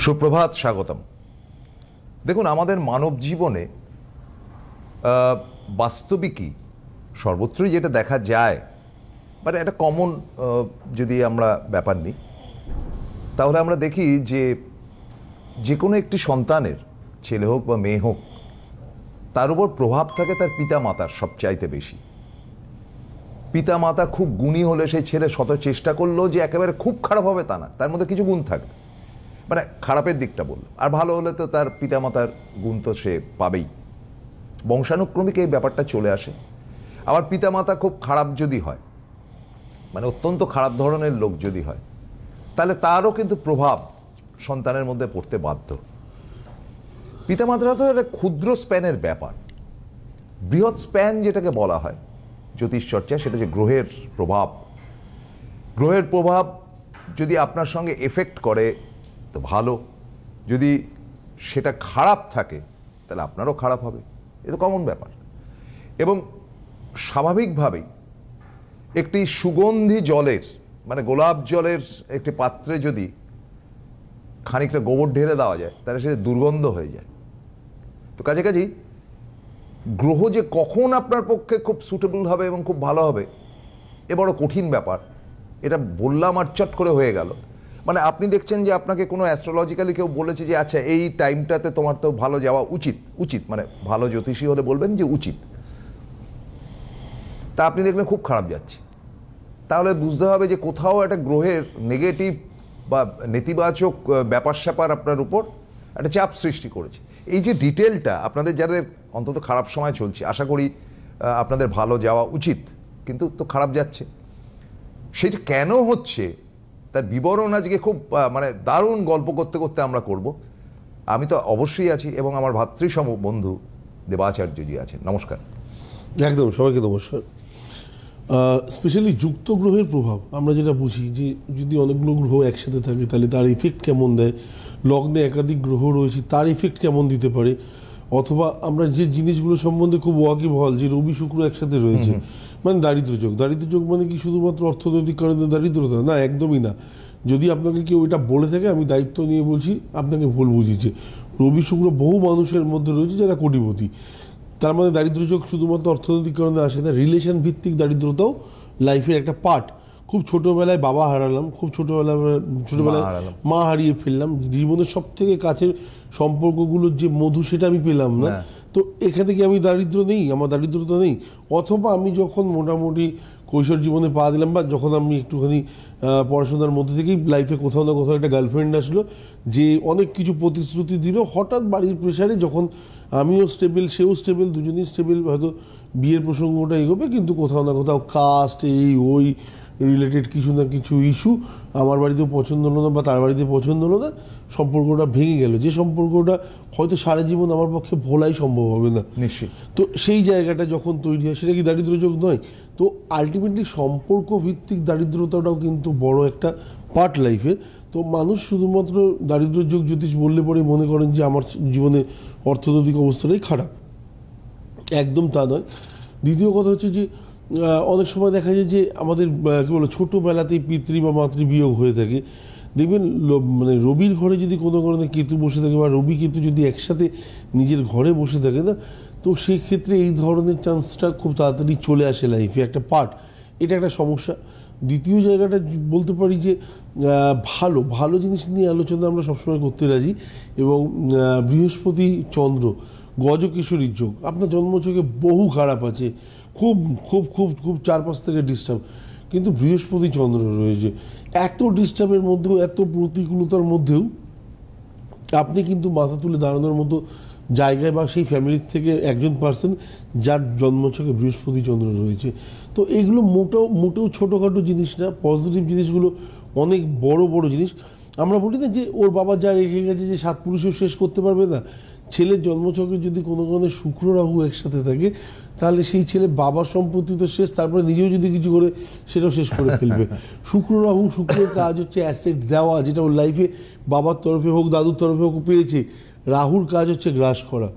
সুপ্রভাত, স্বাগতম। দেখুন, আমাদের মানব জীবনে বাস্তবিকই সর্বত্রই যেটা দেখা যায়, মানে একটা কমন যদি আমরা ব্যাপার নিই, তাহলে আমরা দেখি যে কোনো একটি সন্তানের, ছেলে হোক বা মেয়ে হোক, তার উপর প্রভাব থাকে তার পিতা মাতার সবচাইতে বেশি। পিতা মাতা খুব গুণী হলে সেই ছেলে শত চেষ্টা করলেও যে একেবারে খুব খারাপ হবে তা না, তার মধ্যে কিছু গুণ থাকবে, মানে খারাপের দিকটা বললো। আর ভালো হলে তো তার পিতামাতার গুণ তো সে পাবেই, বংশানুক্রমিক এই ব্যাপারটা চলে আসে। আবার পিতামাতা খুব খারাপ যদি হয়, মানে অত্যন্ত খারাপ ধরনের লোক যদি হয়, তাহলে তারও কিন্তু প্রভাব সন্তানের মধ্যে পড়তে বাধ্য। পিতামাতারা তো একটা ক্ষুদ্র স্প্যানের ব্যাপার, বৃহৎ স্প্যান যেটাকে বলা হয় জ্যোতিষ চর্চা, সেটা যে গ্রহের প্রভাব। গ্রহের প্রভাব যদি আপনার সঙ্গে এফেক্ট করে তো ভালো, যদি সেটা খারাপ থাকে তাহলে আপনারও খারাপ হবে, এ তো কমন ব্যাপার। এবং স্বাভাবিকভাবেই একটি সুগন্ধি জলের, মানে গোলাপ জলের একটি পাত্রে যদি খানিকটা গোবর ঢেলে দেওয়া যায় তাহলে সেটা দুর্গন্ধ হয়ে যায়। তো কাছাকাছি গ্রহ যে কখন আপনার পক্ষে খুব সুটেবল হবে এবং খুব ভালো হবে, এ বড় কঠিন ব্যাপার। এটা বললাম আর চট করে হয়ে গেল। মানে আপনি দেখছেন যে আপনাকে কোনো অ্যাস্ট্রোলজিক্যালি কেউ বলেছে যে আচ্ছা এই টাইমটাতে তোমার তো ভালো যাওয়া উচিত, মানে ভালো জ্যোতিষী হলে বলবেন যে উচিত, তা আপনি দেখলেন খুব খারাপ যাচ্ছে, তাহলে বুঝতে হবে যে কোথাও একটা গ্রহের নেগেটিভ বা নেতিবাচক ব্যাপার স্যাপার আপনার উপর একটা চাপ সৃষ্টি করেছে। এই যে ডিটেলটা আপনাদের যাদের অন্তত খারাপ সময় চলছে, আশা করি আপনাদের ভালো যাওয়া উচিত, কিন্তু তো খারাপ যাচ্ছে, সেটা কেন হচ্ছে তার বিবরণ আজকে খুব মানে দারুণ গল্প করতে করতে আমরা করব। আমি তো অবশ্যই আছি এবং আমার ভাতৃসম বন্ধু দেবাচার্যজি আছেন। নমস্কার। একদম, সবাইকে নমস্কার। স্পেশালি যুক্ত গ্রহের প্রভাব আমরা যেটা বুঝি, যে যদি অনেকগুলো গ্রহ একসাথে থাকে তাহলে তার ইফেক্ট কেমন দেয়, লগ্নে একাধিক গ্রহ রয়েছে তার ইফেক্ট কেমন দিতে পারে, অথবা আমরা যে জিনিসগুলো সম্বন্ধে খুব ওয়াকিবহাল যে রবি শুক্র একসাথে রয়েছে, মানে দারিদ্র্যযোগ। দারিদ্র্যযোগ মানে কি শুধুমাত্র অর্থনৈতিক কারণে দারিদ্রতা? না, একদমই না। যদি আপনাকে কেউ এটা বলে থাকে, আমি দায়িত্ব নিয়ে বলছি, আপনাকে ভুল বুঝিয়েছে। রবি শুক্র বহু মানুষের মধ্যে রয়েছে যারা কোটিপতি। তার মানে দারিদ্র্যযোগ শুধুমাত্র অর্থনৈতিক কারণে আসে না, রিলেশন ভিত্তিক দারিদ্রতাও লাইফের একটা পার্ট। খুব ছোটোবেলায় বাবা হারালাম, খুব ছোটোবেলায় মা হারিয়ে ফেললাম, জীবনের সব থেকে কাছের সম্পর্কগুলোর যে মধু সেটা আমি পেলাম না, তো এখানে কি আমি দারিদ্র নেই, আমার দারিদ্রতা নেই? অথবা আমি যখন মোটামুটি কৈশোর জীবনে পা দিলাম, বা যখন আমি একটুখানি পড়াশোনার মধ্যে থেকেই লাইফে কোথাও না কোথাও একটা গার্লফ্রেন্ড আসলো, যে অনেক কিছু প্রতিশ্রুতি দিল, হঠাৎ বাড়ির প্রেশারে যখন আমিও স্টেবল সেও স্টেবল, দুজনেই স্টেবল, হয়তো বিয়ের প্রসঙ্গটা এগোবে, কিন্তু কোথাও না কোথাও কাস্ট এই ওই রিলেটেড কিছু না কিছু ইস্যু, আমার বাড়িতেও পছন্দ হলো না বা তার বাড়িতে পছন্দ হলো না, সম্পর্কটা ভেঙে গেল। যে সম্পর্কটা হয়তো সারা জীবন আমার পক্ষে ভোলাই সম্ভব হবে না, নিশ্চয়ই। তো সেই জায়গাটা যখন তৈরি হয়, সেটা কি দারিদ্র্যযোগ নয়? তো আলটিমেটলি সম্পর্ক ভিত্তিক দারিদ্রতাটাও কিন্তু বড় একটা পার্ট লাইফের। তো মানুষ শুধুমাত্র দারিদ্র্যযোগ জ্যোতিষ বললে পরে মনে করেন যে আমার জীবনে অর্থনৈতিক অবস্থাটাই খারাপ, একদম তা নয়। দ্বিতীয় কথা হচ্ছে যে অনেক সময় দেখা যায় যে আমাদের কী বলো, ছোটোবেলাতেই পিতৃ বা মাতৃবিয়োগ হয়ে থাকে। দেখবেন মানে রবির ঘরে যদি কোনো কারণে কেতু বসে থাকে, বা রবি কেতু যদি একসাথে নিজের ঘরে বসে থাকে না, তো সেই ক্ষেত্রে এই ধরনের চান্সটা খুব তাড়াতাড়ি চলে আসে লাইফে, একটা পার্ট। এটা একটা সমস্যা। দ্বিতীয় জায়গাটা বলতে পারি যে ভালো ভালো জিনিস নিয়ে আলোচনা আমরা সবসময় করতে রাজি, এবং বৃহস্পতি চন্দ্র গজকিশোরীর যোগ আপনার জন্মযোগে বহু খারাপ আছে, খুব খুব খুব খুব 4-5 থেকে ডিস্টার্ব, কিন্তু বৃহস্পতি চন্দ্র রয়েছে। এত ডিস্টার্বের মধ্যেও, এত প্রতিকূলতার মধ্যেও আপনি কিন্তু মাথা তুলে দাঁড়ানোর মতো জায়গায়, বা সেই ফ্যামিলির থেকে একজন পার্সন যার জন্মছকে বৃহস্পতি চন্দ্র রয়েছে। তো এগুলো মোটেও ছোটোখাটো জিনিস না, পজিটিভ জিনিসগুলো অনেক বড় বড় জিনিস। আমরা বলি না যে ওর বাবা যা রেখে গেছে যে 7 পুরুষও শেষ করতে পারবে না। ছেলের জন্মছকে যদি কোনো কারণে শুক্র রাহু একসাথে থাকে, তাহলে সেই ছেলে বাবার সম্পত্তি তো শেষ, তারপরে নিজেও যদি কিছু করে সেটাও শেষ করে ফেলবে। শুক্রের কাজ হচ্ছে অ্যাসেট দেওয়া, যেটা ওর লাইফে বাবার তরফে হোক দাদুর তরফে হোক পেয়েছে। রাহুর কাজ হচ্ছে গ্রাস করা।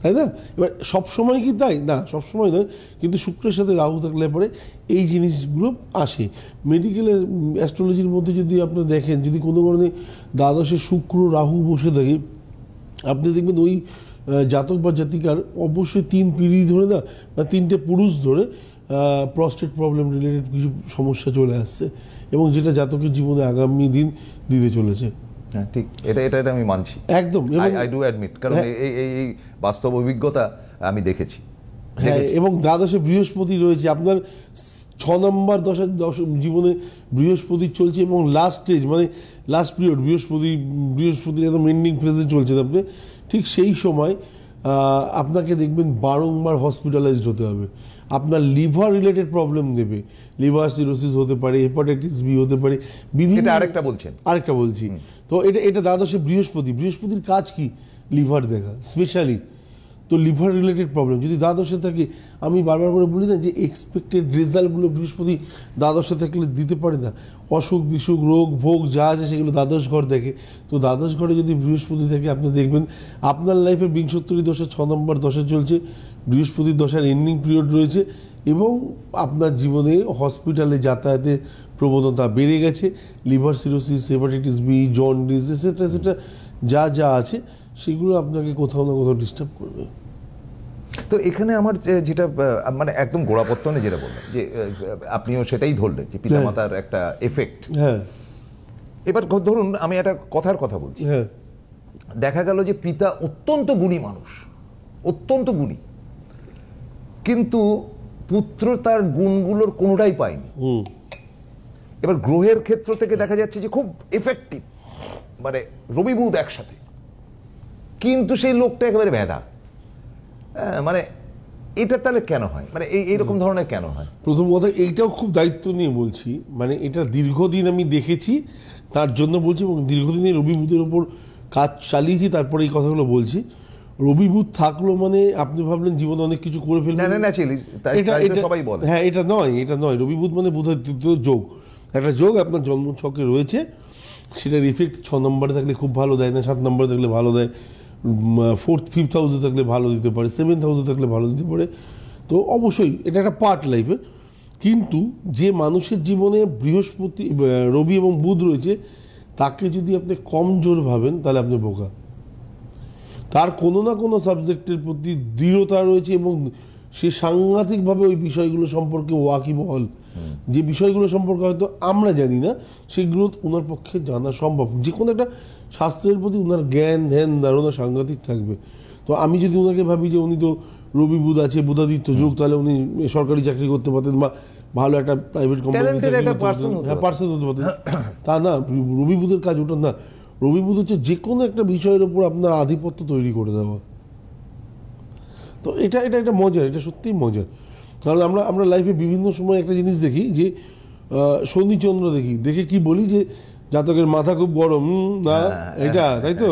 তাই না? এবার সবসময় কি তাই না, সবসময় নয়, কিন্তু শুক্রের সাথে রাহু থাকলে পরে এই জিনিসগুলো আসে। মেডিকেলের অ্যাস্ট্রোলজির মধ্যে যদি আপনি দেখেন, যদি কোনো কারণে দ্বাদশে শুক্র রাহু বসে থাকে, আপনি দেখবেন ওই জাতক বা জাতিকার অবশ্যই 3 পিঁড়ি ধরে না, বা 3টে পুরুষ ধরে প্রস্টেট প্রবলেম রিলেটেড কিছু সমস্যা চলে আসছে, এবং যেটা জাতকের জীবনে আগামী দিন দিতে চলেছে। হ্যাঁ, ঠিক, এটা আমি মানছি একদম। আই ডু অ্যাডমিট, কারণ এই বাস্তব অভিজ্ঞতা আমি দেখেছি। হ্যাঁ, এবং দ্বাদশে বৃহস্পতি রয়েছে আপনার 6 নম্বর জীবনে বৃহস্পতি চলছে, এবং লাস্ট স্টেজ মানে লাস্ট পিরিয়ড বৃহস্পতির একদম এন্ডিং ফেজে চলছেন আপনি। ঠিক সেই সময় আপনাকে দেখবেন বারংবার হসপিটালাইজড হতে হবে, আপনার লিভার রিলেটেড প্রবলেম দেবে, লিভার সিরোসিস হতে পারে, হেপাটাইটিস বি হতে পারে, বিভিন্ন। আরেকটা বলছি, তো এটা দ্বাদশে বৃহস্পতির কাজ কি? লিভার দেখা স্পেশালি। তো লিভার রিলেটেড প্রবলেম যদি দ্বাদশে থাকে, আমি বারবার করে বলি না যে এক্সপেক্টেড রেজাল্টগুলো বৃহস্পতি দ্বাদশে থাকলে দিতে পারে না। অসুখ বিসুখ রোগ ভোগ যা আছে সেগুলো দ্বাদশ ঘর দেখে। তো দ্বাদশ ঘরে যদি বৃহস্পতি থাকে, আপনি দেখবেন আপনার লাইফে বিংশোত্তরী দশা 6 নম্বর দশা চলছে, বৃহস্পতির দশার এন্ডিং পিরিয়ড রয়েছে, এবং আপনার জীবনে হসপিটালে যাতায়াতের প্রবণতা বেড়ে গেছে। Liver cirrhosis, hepatitis B, jaundice etcetera যা আছে সেগুলো আপনাকে কোথাও না কোথাও ডিস্টার্ব করবে। তো এখানে আমার যেটা মানে একদম গোড়াপত্তনে যেটা বললেন, যে আপনিও সেটাই ধরলেন যে পিতামাতার একটা এফেক্ট। হ্যাঁ, এবার ধরুন আমি একটা কথা বলছি। হ্যাঁ, দেখা গেল যে পিতা অত্যন্ত গুণী মানুষ, অত্যন্ত গুণী, কিন্তু পুত্র তার গুণগুলোর কোনোটাই পায়নি। এবার গ্রহের ক্ষেত্র থেকে দেখা যাচ্ছে যে খুব এফেক্টিভ, মানে রবি বুধ একসাথে, কিন্তু সেই লোকটা একেবারে ভেদা। মানে এটা তাহলে কেন হয়, মানে এইরকম ধরনের কেন হয়? প্রথম কথা এইটাও খুব দায়িত্ব নিয়ে বলছি, মানে এটা দীর্ঘদিন আমি দেখেছি, তার জন্য বলছি, এবং দীর্ঘদিন রবি বুধের ওপর কাজ চালিয়েছি, তারপরে এই কথাগুলো বলছি। রবি বুধ থাকলো মানে আপনি ভাবলেন জীবনে অনেক কিছু করে ফেলবেন, সবাই বলে। হ্যাঁ, এটা নয়। রবি বুধ মানে বুধের তৃতীয় যোগ, একটা যোগ আপনার জন্মছকে রয়েছে, সেটার ইফেক্ট 6 নম্বরে থাকলে খুব ভালো দেয় না, 7 নম্বরে থাকলে ভালো দেয়, 4th 5th হাউসে থাকলে ভালো দিতে পারে, 7th হাউসে থাকলে ভালো দিতে পারে। তো অবশ্যই এটা একটা পার্ট লাইফে। কিন্তু যে মানুষের জীবনে বৃহস্পতি, রবি এবং বুধ রয়েছে, তাকে যদি আপনি কমজোর ভাবেন তাহলে আপনি বোকা। তার কোনো না কোনো সাবজেক্টের প্রতি দৃঢ়তা রয়েছে, এবং সে সাংঘাতিকভাবে ওই বিষয়গুলো সম্পর্কে ওয়াকিবহাল। যে বিষয়গুলো সম্পর্কে হয়তো আমরা জানি না, সেগুলো ওনার পক্ষে জানা সম্ভব। যে কোনো একটা শাস্ত্রের প্রতি ওনার জ্ঞান ধ্যান ধারণা সাংঘাতিক থাকবে। তো আমি যদি ওনাকে ভাবি যে উনি তো রবি বুধ আছে, বুধাদিত্য যোগ, তাহলে উনি সরকারি চাকরি করতে পারতেন, বা ভালো একটা প্রাইভেট কোম্পানিতে পার্সন হতে পারতেন, তা না। রবি বুধের কাজ ওটা না। রবি বুধ হচ্ছে যে কোনো একটা বিষয়ের ওপর আপনার আধিপত্য তৈরি করে দেওয়া। তো এটা একটা মজার, এটা সত্যিই মজার। কারণ আমরা লাইফে বিভিন্ন সময় একটা জিনিস দেখি যে শনিচন্দ্র দেখে কি বলি যে জাতকের মাথা খুব গরম, না এটা তাই তো,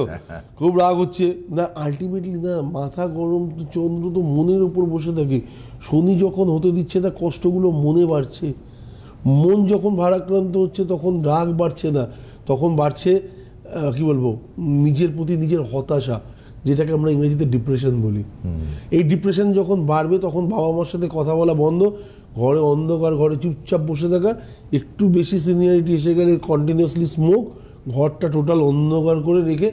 খুব রাগ হচ্ছে না, আলটিমেটলি না, মাথা গরম তো চন্দ্র তো মনের উপর বসে থাকে। শনি যখন হতে দিচ্ছে না, কষ্টগুলো মনে বাড়ছে। মন যখন ভারাক্রান্ত হচ্ছে, তখন রাগ বাড়ছে না, তখন বাড়ছে কি বলবো, নিজের প্রতি নিজের হতাশা, যেটাকে আমরা ইংরেজিতে ডিপ্রেশন বলি। এই ডিপ্রেশন যখন বাড়বে, তখন বাবা মার সাথে কথা বলা বন্ধ, ঘরে অন্ধকার, ঘরে চুপচাপ বসে থাকা, একটু বেশি সিনিয়রিটি এসে গেলে কন্টিনিউয়াসলি স্মোক, ঘরটা টোটাল অন্ধকার করে রেখে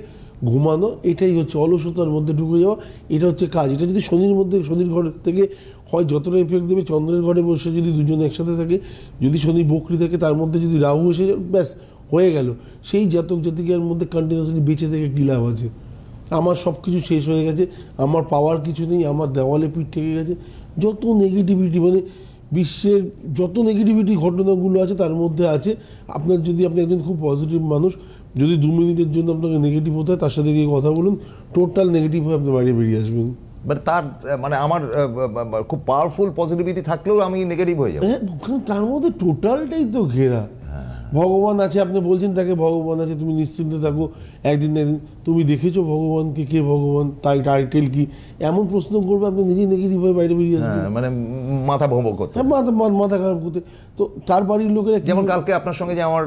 ঘুমানো, এটাই হচ্ছে অলসতার মধ্যে ঢুকে যাওয়া। এটা হচ্ছে কাজ। এটা যদি শনির ঘর থেকে হয় যতটা এফেক্ট দেবে, চন্দ্রের ঘরে বসে যদি দুজনে একসাথে থাকে, যদি শনি বকরি থাকে, তার মধ্যে যদি রাহু এসে, ব্যাস হয়ে গেল। সেই জাতক জাতিকার মধ্যে কন্টিনিউয়াসলি বেঁচে থেকে কী লাভ আছে? আমার সব কিছু শেষ হয়ে গেছে, আমার পাওয়ার কিছু নেই, আমার দেওয়ালে পিঠ ঠেকে গেছে। যত নেগেটিভিটি, মানে বিশ্বের যত নেগেটিভিটি ঘটনাগুলো আছে, তার মধ্যে আছে আপনি একজন খুব পজিটিভ মানুষ, যদি 2 মিনিটের জন্য আপনাকে নেগেটিভ হতে হয়, তার সাথে গিয়ে কথা বলুন, টোটাল নেগেটিভ হয়ে আপনি বাইরে বেরিয়ে আসবেন। মানে আমার খুব পাওয়ারফুল পজিটিভিটি থাকলেও আমি নেগেটিভ হয়ে যাবো। হ্যাঁ, তার মধ্যে টোটালটাই তো ঘেরা। ভগবান আছে, আপনি বলছেন তাকে ভগবান আছে, তুমি নিশ্চিন্তে থাকো, একদিন না একদিন তুমি দেখেছো ভগবানকে, কে ভগবান, তাই টাইটেল কি, এমন প্রশ্ন করবে আপনি নিজেই নেগেটিভ হয়ে বাইরে বেরিয়ে আসবেন। হ্যাঁ, মানে মাথা ভোঁ করতে। হ্যাঁ, মাথা খারাপ করতে। তো তার বাড়ির লোকেরা যেমন কালকে আপনার সঙ্গে যে আমার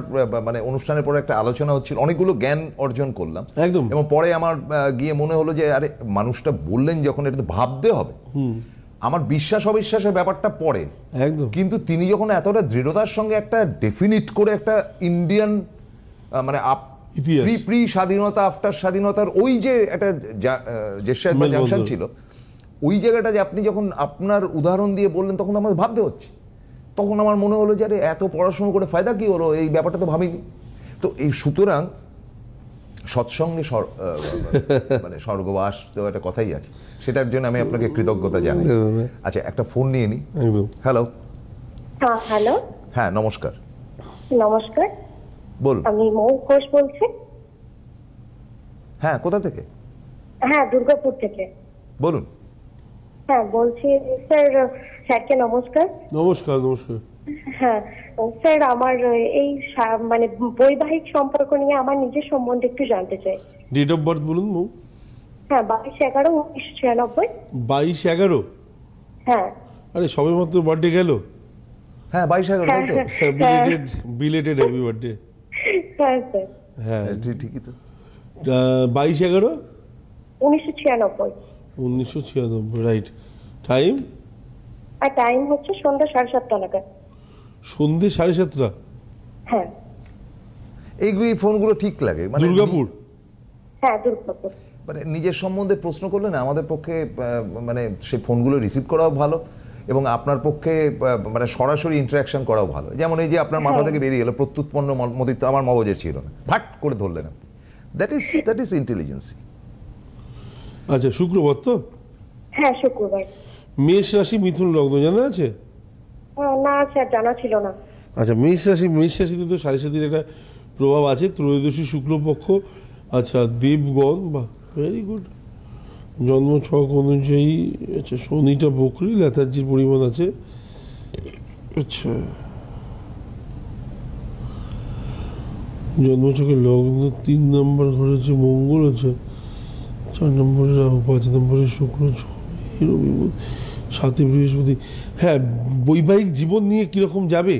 মানে অনুষ্ঠানের পরে একটা আলোচনা হচ্ছিল, অনেকগুলো জ্ঞান অর্জন করলাম একদম। এবং পরে আমার গিয়ে মনে হলো যে আরে মানুষটা বললেন যখন, এটা তো ভাবতে হবে। আমার বিশ্বাস অবিশ্বাসের ব্যাপারটা পরে, একদম, কিন্তু তিনি যখন এতটা দৃঢ়তার সঙ্গে একটা ডেফিনিট করে একটা ইন্ডিয়ান মানে ইতিহাস, প্রি স্বাধীনতা আফটার স্বাধীনতার ওই যে একটা জেসার বা জাংশন ছিল, ওই জায়গাটা যে আপনি যখন আপনার উদাহরণ দিয়ে বললেন, তখন আমাদের ভাবতে হচ্ছে। তখন আমার মনে হলো যে আরে এত পড়াশোনা করে ফায়দা কি হলো, এই ব্যাপারটা তো ভাবিনি। তো এই সুতরাং সৎসঙ্গে মানে স্বর্গবাস তো একটা কথাই আছে, সেটার জন্য আমি আপনাকে কৃতজ্ঞতা জানাই। আচ্ছা, একটা ফোন নিয়ে নিই। হ্যালো। হ্যাঁ, হ্যালো। হ্যাঁ, নমস্কার। নমস্কার, বলুন। আমি মৌ ঘোষ বলছি। হ্যাঁ, কোথা থেকে? হ্যাঁ, দুর্গাপুর থেকে। বলুন। হ্যাঁ, বলছি স্যার, স্যারকে নমস্কার। নমস্কার। নমস্কার। হ্যাঁ স্যার, আমার এই মানে বৈবাহিক সম্পর্ক নিয়ে আমার নিজের সম্বন্ধে একটু জানতে চাই। ডেট অফ বার্থ বলুন মৌ। হ্যাঁ, 22/11/1996। 22/11? হ্যাঁ। আরে সবে মাত্র বার্থডে গেল। হ্যাঁ, 22/11, তাই তো? Belated happy birthday. হ্যাঁ স্যার। হ্যাঁ, ঠিকই তো। 22/11? 1996। 1996, রাইট। টাইম? আর টাইম হচ্ছে সন্ধ্যা 7:30 নাগাদ। সন্ধ্যে 7:30? হ্যাঁ। এই ফোনগুলো ঠিক লাগে মানে দুর্গাপুর? হ্যাঁ, দুর্গাপুর। মানে নিজের সম্বন্ধে প্রশ্ন করলে না আমাদের পক্ষে মানে সেই ফোনগুলো রিসিভ করাও ভালো, এবং আপনার পক্ষে মানে সরাসরি ইন্টারাকশন করাও ভালো। যেমন এই যে আপনার মাথা থেকে বেরিয়ে গেল প্রত্যুৎপন্ন মতিত্ব, আমার মগজে ছিল না, ভাট করে ধরলেন আপনি। That is ইন্টেলিজেন্সি। আচ্ছা, শুক্রবার তো? হ্যাঁ, শুক্রবার। মেষ রাশি, মিথুন লগ্ন, জানা আছে? না স্যার, জানা ছিল না। আচ্ছা, মেষ রাশিতে তো 7.5 একটা প্রভাব আছে, ত্রয়োদশী শুক্লপক্ষ। আচ্ছা, দেবগণ, বা ভেরি গুড। জন্ম ছক অনুযায়ী আচ্ছা শনিটা বকরি, লেথার্জির পরিমাণ আছে। আচ্ছা, জন্মছকে লগ্ন 3 নম্বর ঘরে হচ্ছে মঙ্গল আছে, 4 নম্বরে রাহু, 5 নম্বরে শুক্র, 6 রবি, 7 বৃহস্পতি। হ্যাঁ, বৈবাহিক জীবন নিয়ে কিরকম যাবে?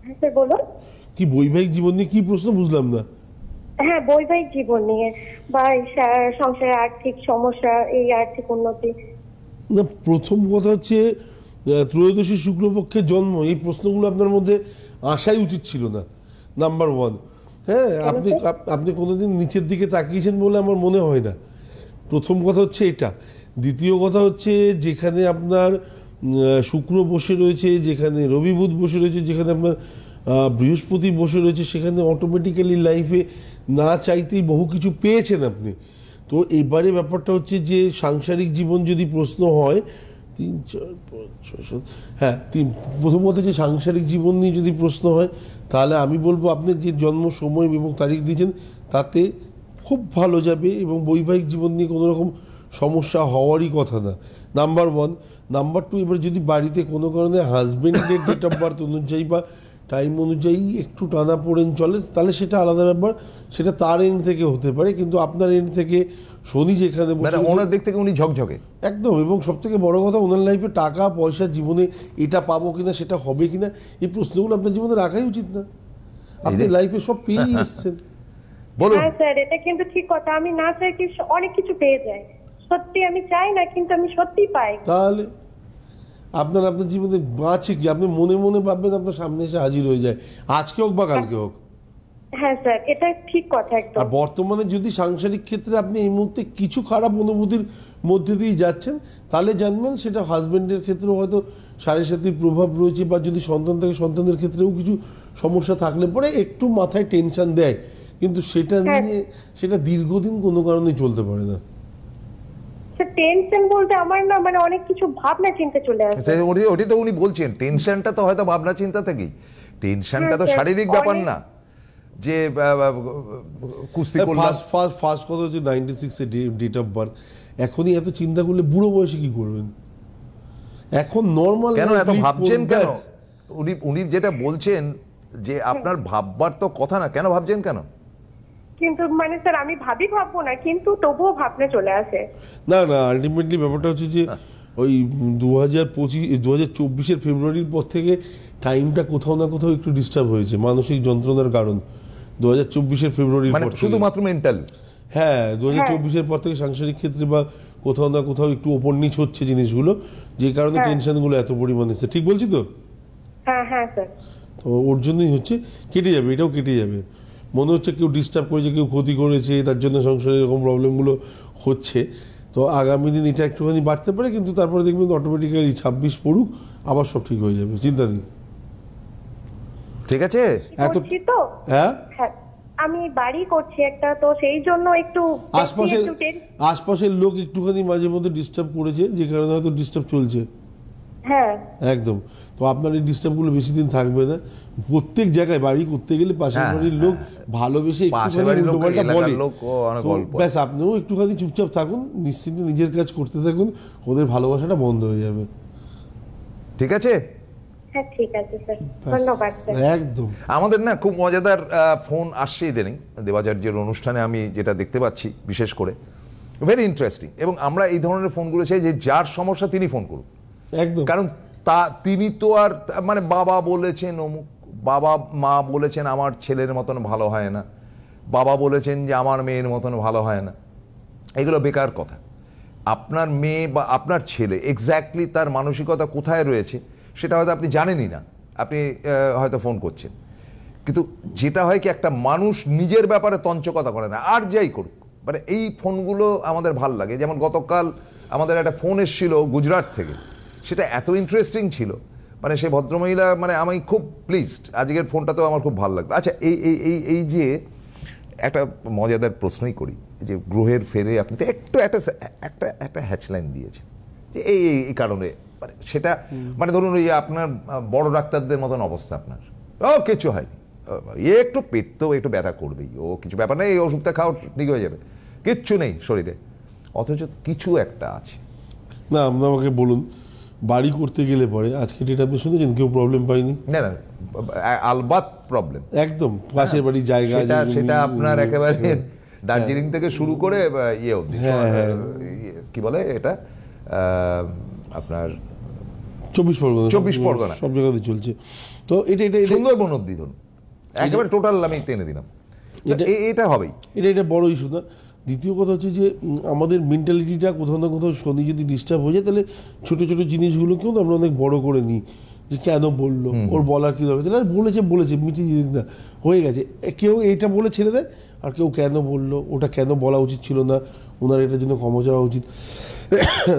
হ্যাঁ স্যার, বলুন। কি বৈবাহিক জীবন নিয়ে কি প্রশ্ন, বুঝলাম না। হ্যাঁ, বৈবাহিক জীবন নিয়ে বা সংসারে আর্থিক সমস্যা, এই আর্থিক উন্নতি। না, প্রথম কথা হচ্ছে ত্রয়োদশী শুক্লপক্ষের জন্ম, এই প্রশ্নগুলো আপনার মধ্যে আসাই উচিত ছিল না, নাম্বার 1। হ্যাঁ, আপনি কোনোদিন নিচের দিকে তাকিয়েছেন বলে আমার মনে হয় না। প্রথম কথা হচ্ছে এটা। দ্বিতীয় কথা হচ্ছে, যেখানে আপনার শুক্র বসে রয়েছে, যেখানে রবি বুধ বসে রয়েছে, যেখানে আপনার বৃহস্পতি বসে রয়েছে, সেখানে অটোমেটিক্যালি লাইফে না চাইতেই বহু কিছু পেয়েছেন আপনি। তো এবারে ব্যাপারটা হচ্ছে যে সাংসারিক জীবন যদি প্রশ্ন হয়, 3, 4, 5, 6, 7, হ্যাঁ, প্রথম কথা যে সাংসারিক জীবন নিয়ে যদি প্রশ্ন হয়, তাহলে আমি বলবো আপনি যে জন্ম সময় এবং তারিখ দিয়েছেন তাতে খুব ভালো যাবে, এবং বৈবাহিক জীবন নিয়ে কোনো রকম সমস্যা হওয়ারই কথা না, নাম্বার 1। নাম্বার 2, এবার যদি বাড়িতে কোনো কারণে হাজবেন্ডের ডেট অফ বার্থ অনুযায়ী বা টাইম অনুযায়ী একটু টানা পড়েন চলে, তাহলে সেটা আলাদা ব্যাপার, সেটা তার এন্ড থেকে হতে পারে। কিন্তু আপনার এন্ড থেকে শনি যেখানে মানে ওনার দিক থেকে উনি ঝকঝকে একদম, এবং সব থেকে বড় কথা, ওনার লাইফে টাকা পয়সা, জীবনে এটা পাবো কিনা, সেটা হবে কিনা, এই প্রশ্নগুলো আপনার জীবনে রাখাই উচিত না। আপনি লাইফে সব পেয়েই এসছেন। বলুন। হ্যাঁ স্যার, এটা কিন্তু ঠিক কথা। আমি না চাই কি অনেক কিছু পেয়ে যাই, সত্যি আমি চাই না, কিন্তু আমি সত্যি পাই। তাহলে আপনার জীবনে বাঁচে কি? আপনি মনে মনে ভাববেন, আপনার সামনে এসে হাজির হয়ে যায়, আজকে হোক বা কালকে হোক। হ্যাঁ স্যার, এটা ঠিক কথা একদম। আর বর্তমানে যদি সাংসারিক ক্ষেত্রে আপনি এই মুহূর্তে কিছু খারাপ অনুভূতির মধ্যে দিয়ে যাচ্ছেন, তাহলে জানবেন সেটা হাজবেন্ডের ক্ষেত্রেও হয়তো 7.5 প্রভাব রয়েছে, বা যদি সন্তান থাকে সন্তানের ক্ষেত্রেও কিছু সমস্যা থাকলে পরে একটু মাথায় টেনশন দেয়, কিন্তু সেটা নিয়ে সেটা দীর্ঘদিন কোনো কারণে চলতে পারে না। টেনশন বলতে আমার না মানে অনেক কিছু ভাবনা চিন্তা চলে আসে। ওটি তো উনি বলছেন, টেনশনটা তো হয়তো ভাবনা চিন্তা থেকেই, টেনশনটা তো শারীরিক ব্যাপার না যে কুস্তি করলাম। ফার্স্ট কথা হচ্ছে 96 এর ডেট অফ বার্থ। এখনই এত চিন্তা করলে বুড়ো বয়সে কি করবেন? এখন নর্মাল কেন এত ভাবছেন কেন? উনি যেটা বলছেন যে আপনার ভাববার তো কথা না, কেন ভাবছেন কেন? কিন্তু মানে স্যার আমি ভাববো না, কিন্তু তবুও ভাবনা চলে আসে। না না, আলটিমেটলি ব্যাপারটা হচ্ছে যে ওই 2024 ফেব্রুয়ারির পর থেকে টাইমটা কোথাও না কোথাও একটু ডিস্টার্ব হয়েছে, মানসিক যন্ত্রণার কারণ 2024 ফেব্রুয়ারির মানে পর থেকে। শুধুমাত্র মেন্টাল? হ্যাঁ, 2024 পর থেকে সাংসারিক ক্ষেত্রে বা কোথাও না কোথাও একটু ওপর নিচ হচ্ছে জিনিসগুলো, যে কারণে টেনশনগুলো এত পরিমাণে এসছে। ঠিক বলছি তো? হ্যাঁ হ্যাঁ স্যার। তো ওর জন্যই হচ্ছে, কেটে যাবে, এটাও কেটে যাবে। মনে হচ্ছে কেউ ডিস্টার্ব করেছে, কেউ ক্ষতি করেছে, তার জন্য সংসারে এরকম প্রবলেমগুলো হচ্ছে। তো আগামী দিন এটা একটুখানি বাড়তে পারে, কিন্তু তারপরে দেখবেন অটোমেটিক্যালি 26 পড়ুক, আবার সব ঠিক হয়ে যাবে, চিন্তা নেই। ঠিক আছে? করছি তো। হ্যাঁ, আমি বাড়ি করছি একটা, তো সেই জন্য একটু আশপাশের লোক একটুখানি মাঝে মধ্যে ডিস্টার্ব করেছে, যে কারণে হয়তো ডিস্টার্ব চলছে। হ্যাঁ একদম। তো আপনার এই ডিস্টার্বগুলো বেশি দিন থাকবে না। প্রত্যেক জায়গায় বাড়ি করতে গেলে পাশের বাড়ির লোক ভালোবেসে একটুখানি উল্টোপাল্টা বলে, ব্যাস আপনিও একটুখানি চুপচাপ থাকুন, নিশ্চিন্তে নিজের কাজ করতে থাকুন, ওদের ভালোবাসাটা বন্ধ হয়ে যাবে। ঠিক আছে? হ্যাঁ ঠিক আছে স্যার, ধন্যবাদ স্যার। একদম। আমাদের না খুব মজাদার ফোন আসছে ইদানিং দেবাচার্যের অনুষ্ঠানে, আমি যেটা দেখতে পাচ্ছি বিশেষ করে ভেরি ইন্টারেস্টিং। এবং আমরা এই ধরনের ফোনগুলো চাই যে যার সমস্যা তিনি ফোন করুন, একদম। কারণ তিনি তো আর মানে বাবা বলেছেন অমুক, বাবা মা বলেছেন আমার ছেলের মতন ভালো হয় না, বাবা বলেছেন যে আমার মেয়ের মতন ভালো হয় না, এগুলো বেকার কথা। আপনার মেয়ে বা আপনার ছেলে এক্স্যাক্টলি তার মানসিকতা কোথায় রয়েছে সেটা হয়তো আপনি জানেনই না, আপনি হয়তো ফোন করছেন। কিন্তু যেটা হয় কি, একটা মানুষ নিজের ব্যাপারে তঞ্চকতা করে না, আর যাই করুক, মানে এই ফোনগুলো আমাদের ভাল লাগে। যেমন গতকাল আমাদের একটা ফোন এসেছিল গুজরাট থেকে, সেটা এত ইন্টারেস্টিং ছিল, মানে সে ভদ্রমহিলা, মানে আমি খুব প্লিজড, আজকের ফোনটাতেও আমার খুব ভালো লাগলো। আচ্ছা, এই যে একটা মজাদার প্রশ্নই করি, যে গ্রহের ফেরে আপনি তো একটু একটা হ্যাচলাইন দিয়েছেন যে এই কারণে, মানে সেটা মানে ধরুন ওই আপনার বড় ডাক্তারদের মতন অবস্থা, আপনার কিছু হয়নি, একটু পেট তো একটু ব্যথা করবেই, ও কিছু ব্যাপার নেই, এই ওষুধটা খাও ঠিক হয়ে যাবে, কিচ্ছু নেই শরীরে, অথচ কিছু একটা আছে। না, আপনি আমাকে বলুন, বাড়ি করতে গেলে পরে আজকে ডেট আপনি শুনেছেন কেউ প্রবলেম পাইনি? না না, আলবাত প্রবলেম, একদম। পাশের বাড়ির জায়গা, সেটা আপনার একেবারে দার্জিলিং থেকে শুরু করে ইয়ে অবধি, কি বলে এটা আপনার 24 পরগনা সব জায়গাতে চলছে। তো এটা সুন্দরবন অবধি ধরুন, একেবারে টোটাল আমি টেনে দিলাম, এটা হবেই, এটা বড় ইস্যু না। দ্বিতীয় কথা হচ্ছে যে আমাদের মেন্টালিটিটা কোথাও না কোথাও শনি যদি ডিস্টার্ব হয়ে যায়, তাহলে ছোটো ছোটো জিনিসগুলোকেও আমরা অনেক বড় করে নিই, যে কেন বললো, ওর বলার কী দরকার, তাহলে বলেছে মিটিয়ে দিন না, হয়ে গেছে। কেউ এইটা বলে ছেড়ে দেয়, আর কেউ কেন বললো, ওটা কেন বলা উচিত ছিল না, ওনার এটার জন্য ক্ষমা চাওয়া উচিত,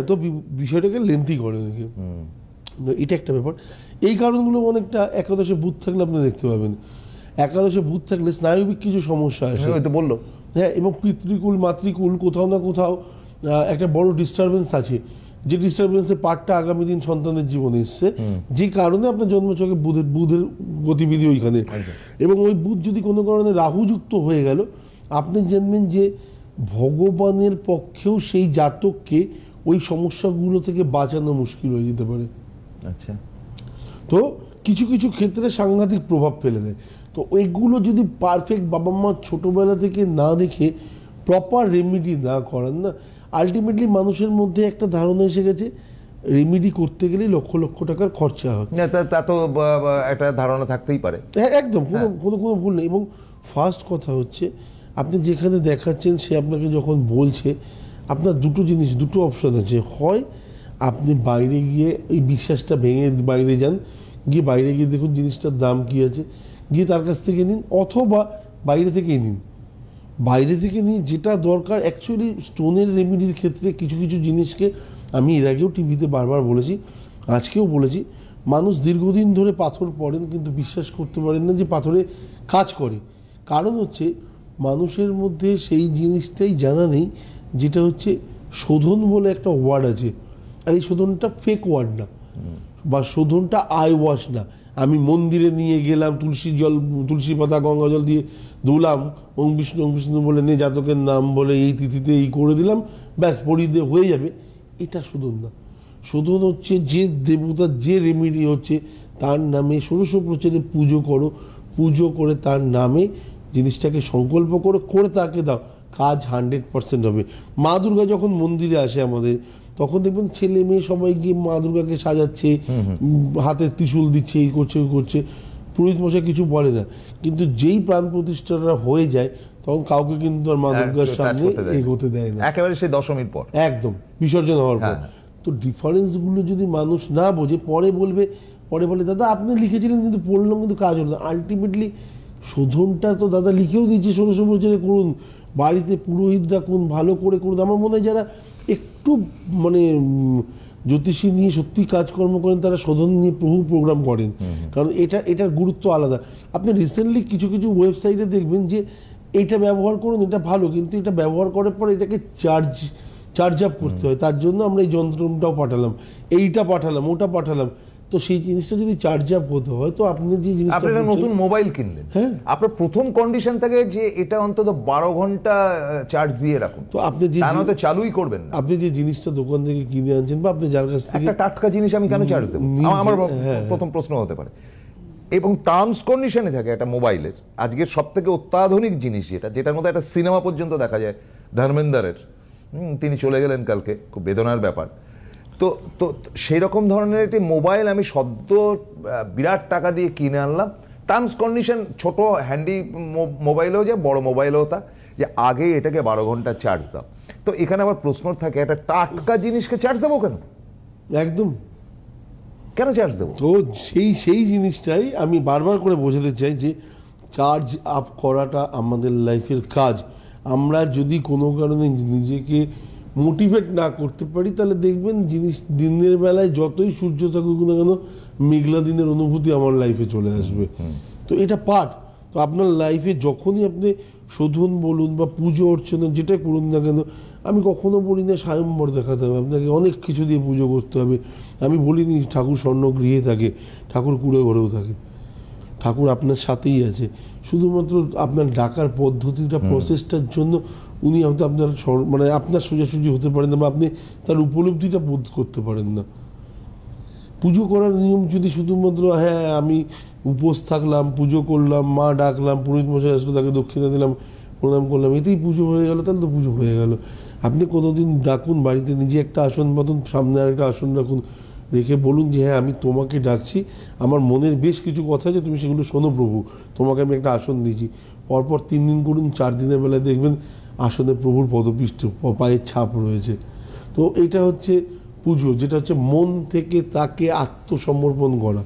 তো বিষয়টাকে লেন্থি করে নাকি, এটা একটা ব্যাপার। এই কারণগুলো অনেকটা একাদশে বুধ থাকলে আপনি দেখতে পাবেন, একাদশে বুধ থাকলে স্নায়বিক কিছু সমস্যা আসে, হয়তো বললো, হ্যাঁ, এবং পিতৃকুল মাতৃকুল কোথাও না কোথাও একটা বড় ডিস্টারবেন্স আছে, যে ডিস্টারবেন্সের পার্টটা আগামী দিন সন্তানের জীবনে এসছে, যে কারণে আপনার জন্মছকে বুধের গতিবিধি ওইখানে, এবং ওই বুধ যদি কোনো কারণে রাহুযুক্ত হয়ে গেল, আপনি জানবেন যে ভগবানের পক্ষেও সেই জাতককে ওই সমস্যাগুলো থেকে বাঁচানো মুশকিল হয়ে যেতে পারে। আচ্ছা, তো কিছু কিছু ক্ষেত্রে সাংঘাতিক প্রভাব ফেলে দেয়। তো ওইগুলো যদি পারফেক্ট বাবা মা ছোটোবেলা থেকে না দেখে প্রপার রেমিডি না করেন না, আলটিমেটলি মানুষের মধ্যে একটা ধারণা এসে গেছে রেমিডি করতে গেলে লক্ষ লক্ষ টাকার খরচা হয়। তা তো একটা ধারণা থাকতেই পারে। হ্যাঁ, একদম, কোনো ভুল নেই। এবং ফার্স্ট কথা হচ্ছে, আপনি যেখানে দেখাচ্ছেন সে আপনাকে যখন বলছে, আপনার দুটো অপশন আছে। হয় আপনি বাইরে গিয়ে এই বিশ্বাসটা ভেঙে বাইরে যান, গিয়ে বাইরে গিয়ে দেখুন জিনিসটার দাম কী আছে, গিয়ে তার কাছ থেকে নিন, অথবা বাইরে থেকেই নিন। বাইরে থেকে নিয়ে যেটা দরকার, অ্যাকচুয়ালি স্টোনের রেমেডির ক্ষেত্রে কিছু কিছু জিনিসকে আমি এর আগেও টিভিতে বারবার বলেছি, আজকেও বলেছি, মানুষ দীর্ঘদিন ধরে পাথর পড়েন কিন্তু বিশ্বাস করতে পারেন না যে পাথরে কাজ করে। কারণ হচ্ছে মানুষের মধ্যে সেই জিনিসটাই জানা নেই, যেটা হচ্ছে শোধন বলে একটা ওয়ার্ড আছে, আর এই শোধনটা ফেক ওয়ার্ড না, বা শোধনটা আই ওয়াশ না। আমি মন্দিরে নিয়ে গেলাম, তুলসী পাতা গঙ্গা জল দিয়ে ধুলাম, ওং বিষ্ণু বলে নে জাতকের নাম বলে এই তিথিতে এই করে দিলাম, ব্যাস পড়িয়ে দিয়ে হয়ে যাবে, এটা শোধন না। শোধন হচ্ছে যে দেবতার যে রেমেডি হচ্ছে তার নামে ষোড়শ প্রচারে পুজো করো, পুজো করে তার নামে জিনিসটাকে সংকল্প করে তাকে দাও, কাজ 100% হবে। মা দুর্গা যখন মন্দিরে আসে আমাদের, তখন দেখবেন ছেলে মেয়ে সবাই গিয়ে মা দুর্গাকে সাজাচ্ছে, হাতে ত্রিশূল দিচ্ছে, এই করছে ওই করছে, পুরোহিত মশাই কিছু বলে না। কিন্তু যেই প্রাণ প্রতিষ্ঠাটা হয়ে যায় তখন কাউকে কিন্তু আর মা দুর্গার সামনে এগোতে দেয় না, একেবারে সেই দশমীর পর, একদম বিসর্জন হওয়ার পর। তো ডিফারেন্সগুলো যদি মানুষ না বোঝে, পরে বলে দাদা আপনি লিখেছিলেন কিন্তু পড়লাম কিন্তু কাজ হলো না। আলটিমেটলি শোধনটা তো দাদা লিখেও দিয়েছে, 1600 বছরে করুন, বাড়িতে পুরোহিত ডাকুন, ভালো করে করুন। আমার মনে হয় যারা একটু মানে জ্যোতিষী নিয়ে সত্যি কাজকর্ম করেন তারা শোধন নিয়ে বহু প্রোগ্রাম করেন, কারণ এটার গুরুত্ব আলাদা। আপনি রিসেন্টলি কিছু ওয়েবসাইটে দেখবেন যে এইটা ব্যবহার করুন, এটা ভালো, কিন্তু এটা ব্যবহার করার পর এটাকে চার্জ আপ করতে হয়, তার জন্য আমরা এই যন্ত্রটাও পাঠালাম, এইটা পাঠালাম, ওটা পাঠালাম। তো সেই জিনিসটা যদি চার্জ আপ হতে হয়, তো আপনি যে জিনিসটা, আপনি একটা নতুন মোবাইল কিনলেন, আপনার প্রথম কন্ডিশন থাকে যে এটা অন্তত 12 ঘন্টা চার্জ দিয়ে রাখুন, তো আপনি যে তো চালুই করবেন না। আপনি যে জিনিসটা দোকান থেকে কিনে আনছেন বা আপনি যার কাছ থেকে, একটা টাটকা জিনিস আমি কেন চার্জ দেবো, আমার প্রথম প্রশ্ন হতে পারে। এবং টার্মস কন্ডিশনে থাকে একটা মোবাইলের। আজকের সব থেকে অত্যাধুনিক জিনিস যেটার মধ্যে একটা সিনেমা পর্যন্ত দেখা যায় ধর্মেন্দ্রের, তিনি চলে গেলেন কালকে, খুব বেদনার ব্যাপার। তো তো সেই রকম ধরনের একটি মোবাইল আমি সদ্য বিরাট টাকা দিয়ে কিনে আনলাম, টার্মস কন্ডিশন ছোট হ্যান্ডি মোবাইলেও যা, বড় মোবাইলেও তা, যে আগে এটাকে 12 ঘন্টা চার্জ দাও। তো এখানে আবার প্রশ্ন থাকে, একটা টাটকা জিনিসকে চার্জ দেবো কেন, একদম কেন চার্জ দেবো? তো সেই জিনিসটাই আমি বারবার করে বোঝাতে চাই যে চার্জ আপ করাটা আমাদের লাইফের কাজ। আমরা যদি কোনো কারণে নিজেকে মোটিভেট না করতে পারি, তাহলে দেখবেন দিনের বেলায় যতই সূর্য থাকুক না কেন, মেঘলা দিনের অনুভূতি আমার লাইফে চলে আসবে। তো এটা পার্ট। তো আপনার লাইফে যখনই আপনি শোধন বলুন বা পুজো অর্চনা যেটা করুন না কেন, আমি কখনো বলি না স্বয়ম্বর দেখাতে হবে, আপনাকে অনেক কিছু দিয়ে পুজো করতে হবে। আমি বলিনি ঠাকুর স্বর্ণগৃহে থাকে, ঠাকুর কুড়ে ঘরেও থাকে, ঠাকুর আপনার সাথেই আছে। শুধুমাত্র আপনার ডাকার পদ্ধতিটা, প্রসেসটার জন্য উনি হয়তো আপনার মানে আপনার সোজাসুজি হতে পারেন না, বা আপনি তার উপলব্ধিটা বোধ করতে পারেন না। পুজো করার নিয়ম যদি শুধুমাত্র আমি উপোস থাকলাম, পুজো করলাম, মা ডাকলাম, পুরোহিত মশাই আসলো, তাকে দক্ষিণা দিলাম, প্রণাম করলাম, এতেই পুজো হয়ে গেল, তাহলে তো পুজো হয়ে গেল। আপনি কোনোদিন ডাকুন, বাড়িতে নিজে একটা আসন পাতুন, সামনে আর একটা আসন রাখুন, রেখে বলুন যে আমি তোমাকে ডাকছি, আমার মনের বেশ কিছু কথা আছে, তুমি সেগুলো শোনো প্রভু, তোমাকে আমি একটা আসন দিয়েছি। পরপর 3 দিন করুন, 4 দিনের বেলায় দেখবেন আসনে প্রভুর পদপিষ্ট পায়ের ছাপ রয়েছে। তো এটা হচ্ছে পুজো, যেটা হচ্ছে মন থেকে তাকে আত্মসমর্পণ করা,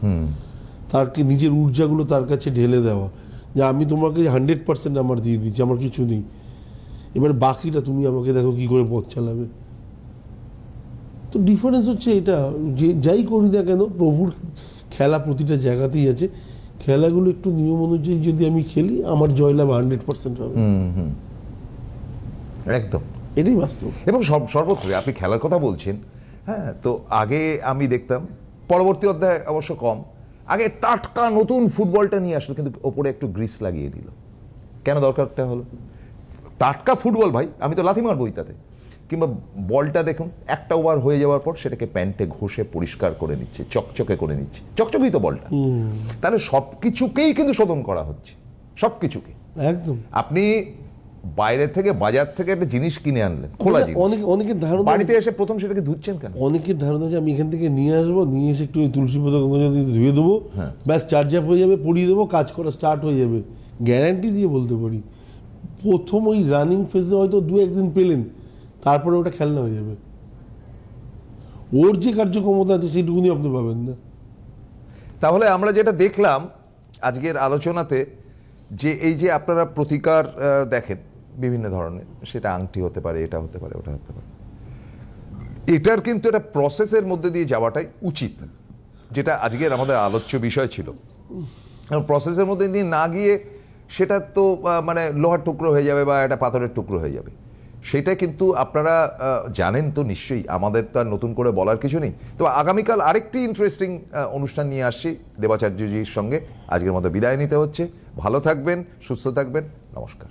তাকে নিজের ঊর্জাগুলো তার কাছে ঢেলে দেওয়া, যে আমি তোমাকে 100% আমার দিয়ে দিচ্ছি, আমার কিছু নেই, এবার বাকিটা তুমি আমাকে দেখো কি করে পথ চালাবে। তো ডিফারেন্স হচ্ছে এটা, যে যাই করি না কেন প্রভুর খেলা প্রতিটা জায়গাতেই আছে। খেলাগুলো একটু নিয়ম অনুযায়ী যদি আমি খেলি, আমার জয়লাভ 100% হবে। একদম, এটাই বাস্তব। এবং সর্বত্রই আপনি খেলার কথা বলছেন, হ্যাঁ, তো আগে আমি দেখতাম, পরবর্তী অধ্যায় অবশ্য কম, আগে টাটকা নতুন ফুটবলটা নিয়ে আসলো, কিন্তু ওপরে একটু গ্রিস লাগিয়ে দিল। কেন দরকারটা হলো? টাটকা ফুটবল ভাই, আমি তো লাথি মারবো তাতে। কিংবা বলটা দেখুন, একটা ওভার হয়ে যাওয়ার পর সেটাকে প্যান্টে ঘষে পরিষ্কার করে নিচ্ছে, চকচকে করে নিচ্ছে, চকচকেই তো বলটা। তাহলে সবকিছুকেই কিন্তু শোধন করা হচ্ছে, সবকিছুকে। একদম। আপনি বাইরে থেকে, বাজার থেকে একটা জিনিস কিনে আনলেন, খোলা জিনিস, অনেকের ধারণা, বাড়িতে এসে প্রথম সেটাকে ধুচ্ছেন কেন? অনেকের ধারণা যে আমি এখান থেকে নিয়ে আসবো, নিয়ে এসে একটু তুলসী পাতা গঙ্গা জল দিয়ে ধুয়ে দেবো, ব্যাস চার্জ আপ হয়ে যাবে, পরিয়ে দেবো, কাজ করা স্টার্ট হয়ে যাবে। গ্যারান্টি দিয়ে বলতে পারি, প্রথম ওই রানিং ফেজে হয়তো 2-1 দিন পেলেন, তারপরে ওটা খেলনা হয়ে যাবে। ওর যে কার্যক্ষমতা আছে সেইটুকুনি আপনি পাবেন না। তাহলে আমরা যেটা দেখলাম আজকের আলোচনাতে, যে এই যে আপনারা প্রতিকার দেখেন বিভিন্ন ধরনের, সেটা আংটি হতে পারে, এটা হতে পারে, ওটা হতে পারে, এটার কিন্তু একটা প্রসেসের মধ্যে দিয়ে যাওয়াটাই উচিত, যেটা আজকের আমাদের আলোচ্য বিষয় ছিল। প্রসেসের মধ্যে দিয়ে না গিয়ে সেটা তো মানে লোহার টুকরো হয়ে যাবে বা একটা পাথরের টুকরো হয়ে যাবে, সেটা কিন্তু আপনারা জানেন তো নিশ্চয়ই, আমাদের তো আর নতুন করে বলার কিছু নেই। তো আগামীকাল আরেকটি ইন্টারেস্টিং অনুষ্ঠান নিয়ে আসছি দেবাচার্যজির সঙ্গে। আজকের মতো বিদায় নিতে হচ্ছে। ভালো থাকবেন, সুস্থ থাকবেন, নমস্কার।